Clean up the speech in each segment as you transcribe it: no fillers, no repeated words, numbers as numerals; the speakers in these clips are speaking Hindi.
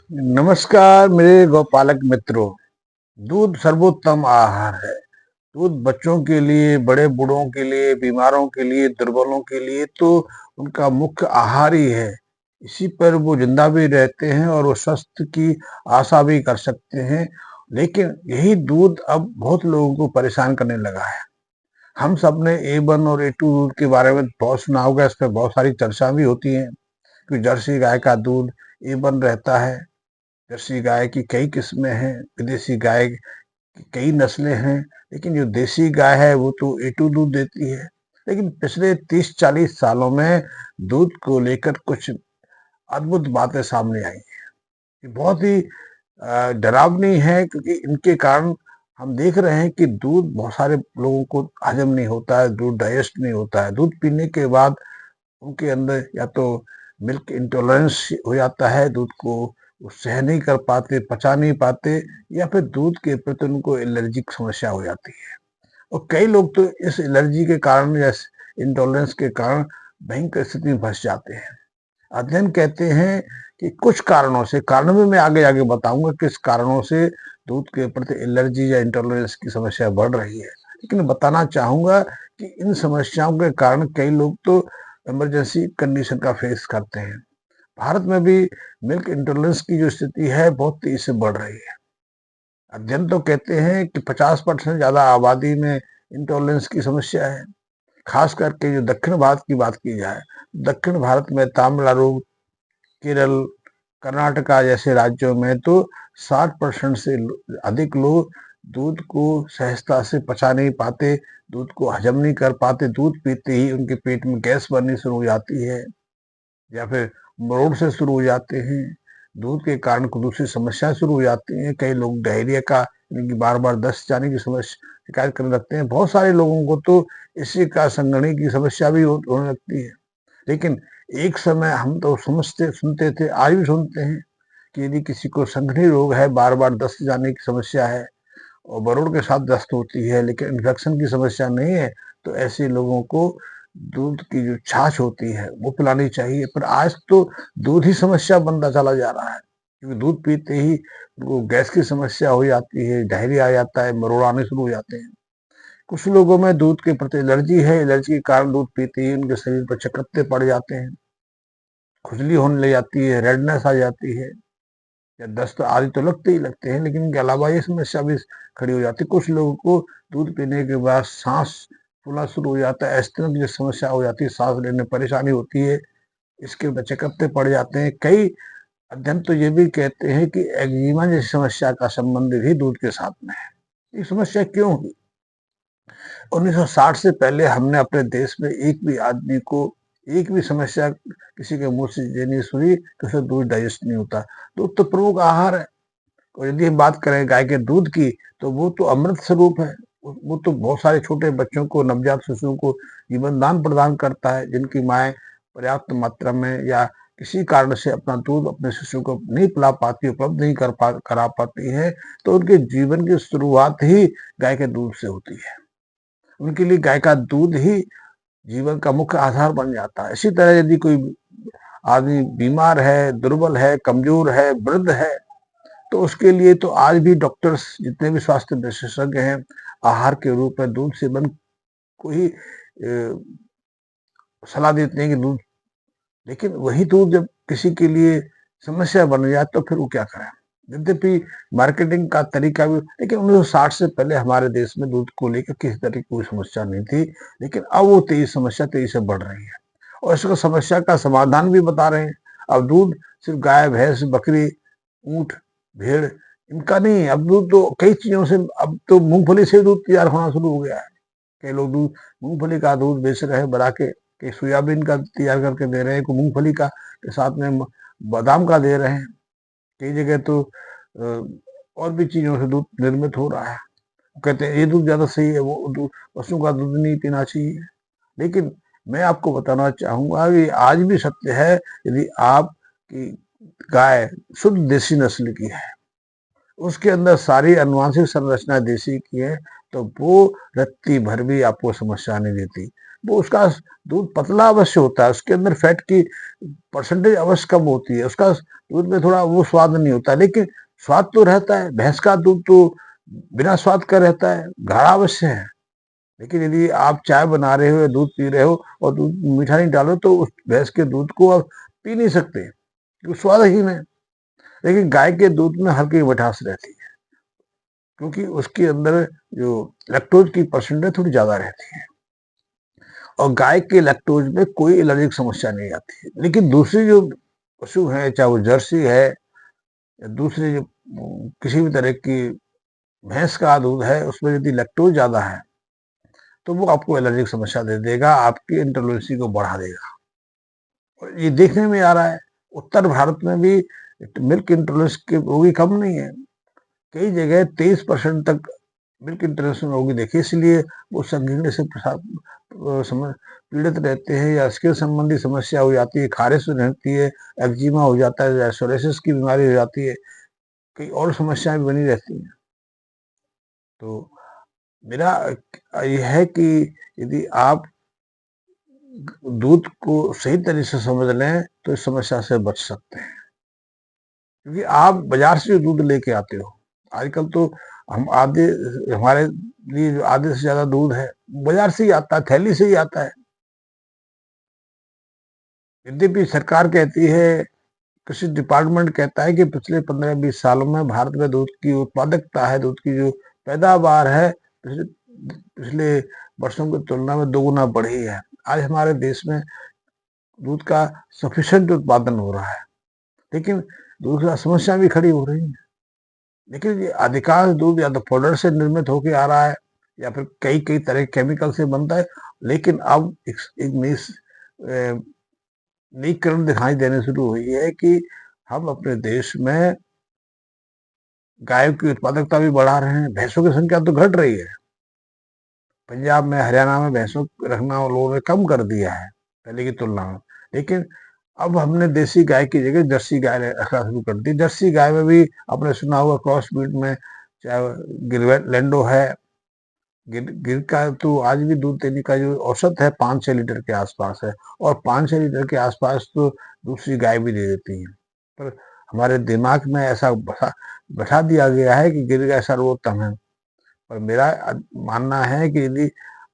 नमस्कार मेरे गौपालक मित्रों। दूध सर्वोत्तम आहार है। दूध बच्चों के लिए, बड़े बूढ़ों के लिए, बीमारों के लिए, दुर्बलों के लिए तो उनका मुख्य आहार ही है। इसी पर वो जिंदा भी रहते हैं और वो स्वास्थ्य की आशा भी कर सकते हैं। लेकिन यही दूध अब बहुत लोगों को परेशान करने लगा है। हम सब ने A1 और A2 दूध के बारे में बहुत सुना होगा। इस पर बहुत सारी चर्चा भी होती है कि जर्सी गाय का दूध A1 रहता है। जर्सी गाय की कई किस्में हैं, विदेशी गाय की कई नस्लें हैं, लेकिन जो देसी गाय है वो तो A2 दूध देती है। लेकिन पिछले 30-40 सालों में दूध को लेकर कुछ अद्भुत बातें सामने आई हैं। ये बहुत ही डरावनी है, क्योंकि इनके कारण हम देख रहे हैं कि दूध बहुत सारे लोगों को हजम नहीं होता है, दूध डाइजेस्ट नहीं होता है। दूध पीने के बाद उनके अंदर या तो मिल्क इंटॉलरेंस हो जाता है, दूध को वो सह नहीं कर पाते, पचा नहीं पाते, या फिर दूध के प्रति उनको एलर्जी की समस्या हो जाती है। और कई लोग तो इस एलर्जी के कारण या इंटॉलरेंस के कारण भयंकर स्थिति में फंस जाते हैं। अध्ययन कहते हैं कि कुछ कारणों से, कारण भी मैं आगे आगे बताऊंगा किस कारणों से दूध के प्रति एलर्जी या इंटॉलरेंस की समस्या बढ़ रही है। लेकिन बताना चाहूंगा कि इन समस्याओं के कारण कई लोग तो इमरजेंसी कंडीशन का फेस करते हैं। भारत में भी मिल्क इंटॉलरेंस की जो स्थिति है बहुत तेजी से बढ़ रही है। अध्ययन तो कहते हैं कि 50% ज्यादा आबादी में इंटॉलरेंस की समस्या है। खास करके जो दक्षिण भारत की बात की जाए, दक्षिण भारत में तमिलनाडु, केरल, कर्नाटका जैसे राज्यों में तो 60% से अधिक लोग दूध को सहजता से पचा नहीं पाते, दूध को हजम नहीं कर पाते। दूध पीते ही उनके पेट में गैस बननी शुरू हो जाती है, या फिर मरोड़ से शुरू हो जाते हैं। दूध के कारण कुछ दूसरी समस्या शुरू हो जाती हैं। कई लोग डायरिया का, यानी कि बार बार दस्त जाने की समस्या शिकायत करने लगते हैं। बहुत सारे लोगों को तो इसी का संगनी की समस्या भी होने लगती है। लेकिन एक समय हम तो समझते सुनते थे, आज भी सुनते हैं कि यदि किसी को संघनी रोग है, बार बार दस्त जाने की समस्या है और बरोड़ के साथ दस्त होती है, लेकिन इन्फेक्शन की समस्या नहीं है, तो ऐसे लोगों को दूध की जो छाछ होती है वो पिलानी चाहिए। पर आज तो दूध ही समस्या बनता चला जा रहा है, क्योंकि दूध पीते ही उनको गैस की समस्या हो जाती है, डायरिया आ जाता है, मरोड़ आने शुरू हो जाते हैं। कुछ लोगों में दूध के प्रति एलर्जी है, एलर्जी के कारण दूध पीते ही उनके शरीर पर चकत्ते पड़ जाते हैं, खुजली होने लग जाती है, रेडनेस आ जाती है, या दस्त आदि तो लगते ही लगते हैं, लेकिन इनके अलावा ये समस्या भी खड़ी हो जाती है। कुछ लोगों को दूध पीने के बाद सांस फूलना शुरू हो जाता है, अस्थमा की समस्या हो जाती है, सांस लेने में परेशानी होती है, इसके चकत्ते पड़ जाते हैं। कई अध्ययन तो ये भी कहते हैं कि एक्जिमा जैसी समस्या का संबंध भी दूध के साथ में है। ये समस्या क्यों हुई? 1960 से पहले हमने अपने देश में एक भी आदमी को एक भी समस्या किसी के मुंह से ये नहीं सुनी कि उसे दूध डाइजेस्ट नहीं होता। दूध तो प्रमुख आहार है, और यदि हम बात करें गाय के दूध की, तो वो तो अमृत स्वरूप है। वो तो बहुत सारे छोटे बच्चों को, नवजात शिशुओं को जीवन दान प्रदान करता है, जिनकी माएँ पर्याप्त मात्रा में या किसी कारण से अपना दूध अपने शिशु को नहीं पिला पाती, उपलब्ध नहीं करा पाती है, तो उनके जीवन की शुरुआत ही गाय के दूध से होती है। उनके लिए गाय का दूध ही जीवन का मुख्य आधार बन जाता है। इसी तरह यदि कोई आदमी बीमार है, दुर्बल है, कमजोर है, वृद्ध है, तो उसके लिए तो आज भी डॉक्टर्स, जितने भी स्वास्थ्य विशेषज्ञ हैं, आहार के रूप में दूध सेवन को ही सलाह देते हैं कि दूध। लेकिन वही दूध जब किसी के लिए समस्या बन जाए तो फिर वो क्या करें? यद्यपि मार्केटिंग का तरीका भी, लेकिन 1960 से पहले हमारे देश में दूध को लेकर किसी तरह की कोई समस्या नहीं थी। लेकिन अब वो समस्या तेजी से बढ़ रही है, और इसको समस्या का समाधान भी बता रहे हैं। अब दूध सिर्फ गाय, भैंस, बकरी, ऊंट, भेड़, इनका नहीं, अब दूध तो कई चीजों से, अब तो मूंगफली से दूध तैयार होना शुरू हो गया है। कई लोग दूध, मूंगफली का दूध बेच रहे हैं बना के, कई सोयाबीन का तैयार करके दे रहे हैं, कोई मूंगफली का के साथ में बादाम का दे रहे हैं। कई जगह तो और भी चीजों से दूध निर्मित हो रहा है। कहते हैं ये दूध ज्यादा सही है, वो दूध, पशुओं का दूध नहीं पीना चाहिए। लेकिन मैं आपको बताना चाहूंगा कि आज भी सत्य है, यदि आपकी गाय शुद्ध देसी नस्ल की है, उसके अंदर सारी अनुवांशिक संरचना देसी की है, तो वो रत्ती भर भी आपको समस्या नहीं देती। वो उसका दूध पतला अवश्य होता है, उसके अंदर फैट की परसेंटेज अवश्य कम होती है, उसका दूध में थोड़ा वो स्वाद नहीं होता, लेकिन स्वाद तो रहता है। भैंस का दूध तो बिना स्वाद का रहता है, गाढ़ा अवश्य है। लेकिन यदि आप चाय बना रहे हो या दूध पी रहे हो और दूध मीठा नहीं डालो तो उस भैंस के दूध को आप पी नहीं सकते, क्योंकि स्वादहीन है। लेकिन गाय के दूध में हल्की मिठास रहती है, क्योंकि उसके अंदर जो लैक्टोज की परसेंटेज थोड़ी ज्यादा रहती है, और गाय के लैक्टोज में कोई एलर्जिक समस्या नहीं आती है। लेकिन दूसरी जो पशु है, चाहे वो जर्सी है या दूसरे जो किसी भी तरह की भैंस का दूध है, उसमें यदि लैक्टोज ज्यादा है तो वो आपको एलर्जिक समस्या दे देगा, आपकी इंटॉलरेंसी को बढ़ा देगा। और ये देखने में आ रहा है, उत्तर भारत में भी मिल्क इंटॉलरेंस के रोगी कम नहीं है। कई जगह 23% तक मिल्क इंटॉलरेंस रोगी देखे, इसलिए वो संकीर्ण से पीड़ित रहते हैं, या स्किन संबंधी समस्या हो जाती है, खारिश रहती है, एक्जिमा हो जाता है, सोरेसिस की बीमारी हो जाती है, कई और समस्याएं बनी रहती हैं। तो मेरा यह है कि यदि आप दूध को सही तरीके से समझ लें तो इस समस्या से बच सकते हैं। क्योंकि आप बाजार से जो दूध लेके आते हो, आजकल तो हम आधे हमारे लिए जो आधे से ज्यादा दूध है बाजार से ही आता है, थैली से ही आता है। यद्यपि सरकार कहती है, कृषि डिपार्टमेंट कहता है कि पिछले 15-20 सालों में भारत में दूध की उत्पादकता है, दूध की जो पैदावार है पिछले पिछले वर्षों की तुलना में दोगुना बढ़ी है। आज हमारे देश में दूध का सफिशिएंट उत्पादन हो रहा है, लेकिन दूसरा समस्या भी खड़ी हो रही है। लेकिन ये अधिकांश दूध या तो पाउडर से निर्मित होके आ रहा है, या फिर कई कई तरह के केमिकल से बनता है। लेकिन अब एक नई किरण दिखाई देने शुरू हुई है कि हम अपने देश में गायों की उत्पादकता भी बढ़ा रहे हैं, भैंसों की संख्या तो घट रही है। पंजाब में, हरियाणा में भैंसों रखना लोगों ने कम कर दिया है पहले की तुलना में। लेकिन अब हमने देसी गाय की जगह जर्सी गाय रखना शुरू कर दी। जर्सी गाय में भी आपने सुना होगा क्रॉस ब्रीड में, चाहे गिरलैंडो है, गिर का तो आज भी दूध देने का जो औसत है 5-6 लीटर के आसपास है, और 5-6 लीटर के आसपास तो दूसरी गाय भी दे देती है। पर हमारे दिमाग में ऐसा बैठा दिया गया है कि गिर गाय सर्वोत्तम है। पर मेरा मानना है कि यदि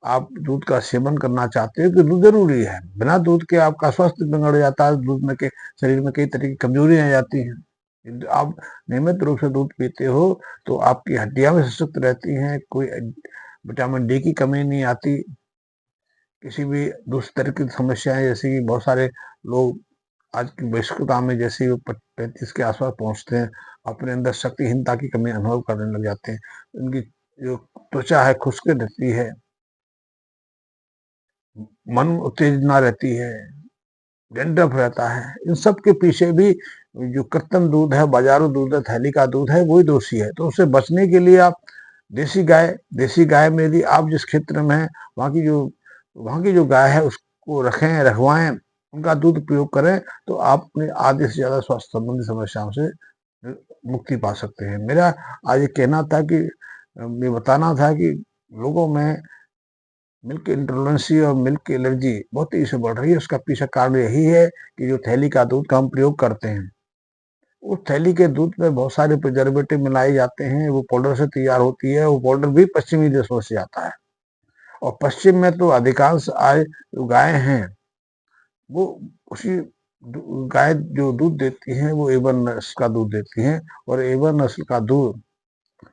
आप दूध का सेवन करना चाहते हो, कि दूध जरूरी है, बिना दूध के आपका स्वास्थ्य बिगड़ जाता है, दूध में के शरीर में कई तरह की कमजोरियां आ जाती हैं। यदि आप नियमित रूप से दूध पीते हो तो आपकी हड्डियां भी सशक्त रहती हैं, कोई विटामिन डी की कमी नहीं आती, किसी भी दूसरी तरह की समस्याएं, जैसे कि बहुत सारे लोग आज की वयस्कता में जैसे वो 35 के आसपास पहुंचते हैं, अपने अंदर शक्तिहीनता की कमी अनुभव करने लग जाते हैं, उनकी जो त्वचा है खुश्क रहती है, मन उत्तेजना रहती है, डैंड्रफ रहता है। इन सब के पीछे भी जो कृत्रिम दूध है, बाजारू दूध है, थैली का दूध है, वही दोषी है। तो उससे बचने के लिए आप देसी गाय में यदि आप जिस क्षेत्र में है वहाँ की जो गाय है उसको रखवाएं, उनका दूध प्रयोग करें, तो आप अपने आधे से ज्यादा स्वास्थ्य संबंधी समस्याओं से मुक्ति पा सकते हैं। मेरा आज ये कहना था कि ये बताना था कि लोगों में मिल्क इंटॉलरेंसी और मिल्क एलर्जी बहुत तेजी से बढ़ रही है। उसका पीछे कारण यही है कि जो थैली का दूध का हम प्रयोग करते हैं, उस थैली के दूध में बहुत सारे प्रिजर्वेटिव मिलाए जाते हैं, वो पाउडर से तैयार होती है, वो पाउडर भी पश्चिमी देशों से आता है। और पश्चिम में तो अधिकांश आय जो गाय हैं वो उसी गाय जो दूध देती हैं वो A1 नस्ल का दूध देती हैं, और A1 नस्ल का दूध,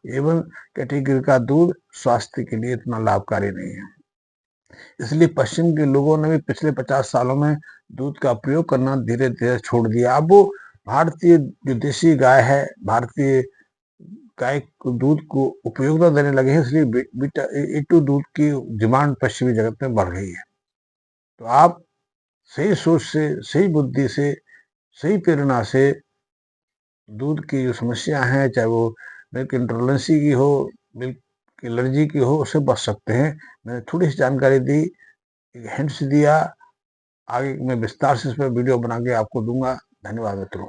A1 कैटेगरी का दूध स्वास्थ्य के लिए इतना लाभकारी नहीं है। इसलिए पश्चिम के लोगों ने भी पिछले 50 सालों में दूध का प्रयोग करना धीरे धीरे छोड़ दिया। अब वो भारतीय जो देसी गाय है, भारतीय गाय को दूध को उपयोगिता देने लगे हैं, इसलिए बीटा A2 दूध की डिमांड पश्चिमी जगत में बढ़ गई है। तो आप सही सोच से, सही बुद्धि से, सही प्रेरणा से दूध की जो समस्या है, चाहे वो मिल्क इंटॉलरेंसी की हो, मिल्क एलर्जी की हो, उससे बच सकते हैं। मैंने थोड़ी सी जानकारी दी, एक हिंट्स दिया, आगे मैं विस्तार से इस पर वीडियो बना के आपको दूंगा। धन्यवाद मित्रों।